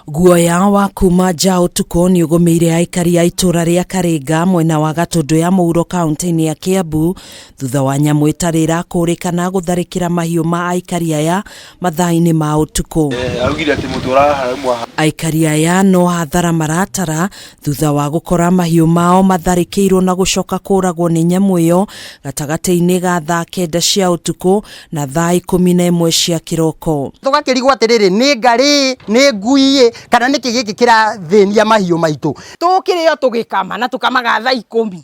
Guoya wa kuma nja utuko ni ugomeire aikari a itura ria Karinga mwena wa Gatundu ya Mũuro kaunti-inĩ ya Kiambu thutha wa nyamu itarira kurikana gutharikira mahiu ma aikari aya mathaa-inĩ ma utuko. Aikari aya no hathara maratara thutha wa gukora mahiu mao matharikirwo na gucoka kuragwo ni nyamu iyo gatagati-inĩ ga thaa 9 cia utuko na thaa 11 cia kiroko. Tugakirigwo atiriri ni ngari ni ngui kana niki giki kirathĩnia mahiũ maitũ tukirio tugikama na tukamaga thaa 10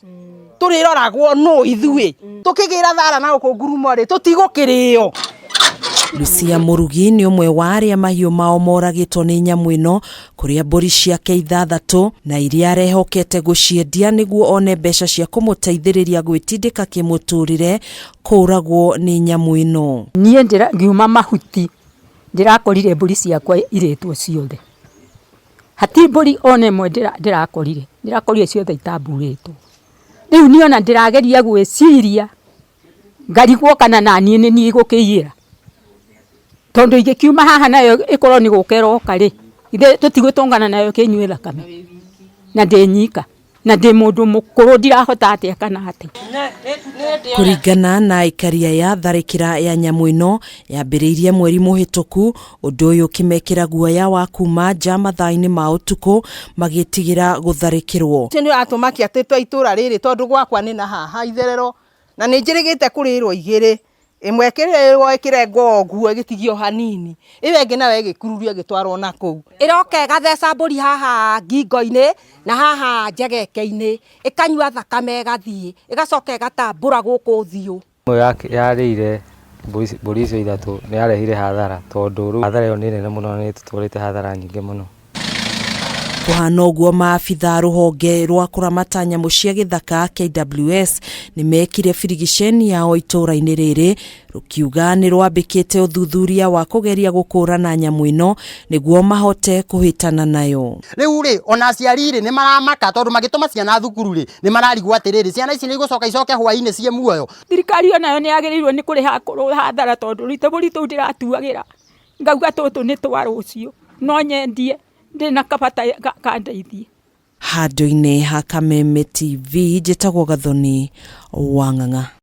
turiroragwo no ithuĩ tukigira thara na gukungurumo ri tutigukirio. Lucia Murugi ni umwe wa aria mahiũ mao moragitwo ni nyamu ino kuria mbũri ciake 6 na iria arehokete guciendia niguo one mbeca cia kumuteithĩrĩria gwĩtindĩka kĩmũtũrĩre kuragwo ni nyamu ino. Nie ngiuma mahuti ndirakorire mbũri ciakwa iretwo ciothe. Hati mbũri one mwe ndirakorire ciothe itamburĩtwo. Rĩu niona ndirageria gwĩciria ngarigwo kana naniĩ nĩ niĩ gũkĩiyĩra. Tondu ingikiuma haha nayo ikorwo ni gukeroka ri ithe tutigutongana nayo kinyue thakame na ndinyika na ndi mundu mukuru ndirahota atia kana ati. Kuringana na aikari aya tharikira ya nyamu ino yambĩrĩirie mweri muhituku undu uyu kimekira guoya wa kuma nja mathaa-inĩ ma utuko magitigira gutharikirwo. Tini atumaki atetwa itura riri tondu gwakwa ni na haha itherero na ni njirigite kurirwo igiri imwe kirirwo ikirengo oguo gitigio hanini iwe ngi nawe gikururio gitwarwo na kuu iroke gatheca mburi haha ngingo-ini na haha njegeke-ini ikanyua thakame gathie igacoka gatambura guku thiu. Yarire mburi icio 3 ni yarehire hathara tondu hathara yo ni nene muno ni tutwarite hathara nyingi muno. Kuhana uguo maabitha ruhonge rwa kuramata nyamu cia githaka KWS ni mekire firigisheni yao itura-inĩ rĩrĩ rukiuga ni rwambĩkĩte uthuthuria wa kugeria gukũrana nyamu ino niguo mahote kuhitana nayo. Riu ri ona aciari ri ni maramaka tondu magituma ciana thukuru ri ni mararigwo atiriri ciana ici ni gucoka icoke hwainĩ cie muoyo. Thirikari onayo ni yagirirwo ni kuriha hathara tondu ritu ndiratuagira ngauga tutu ni twa rucio no nyendie ndina kabata kandeithie. Handũ-inĩ ha Kameme TV njĩtagwo Gathoni Wang'ang'a.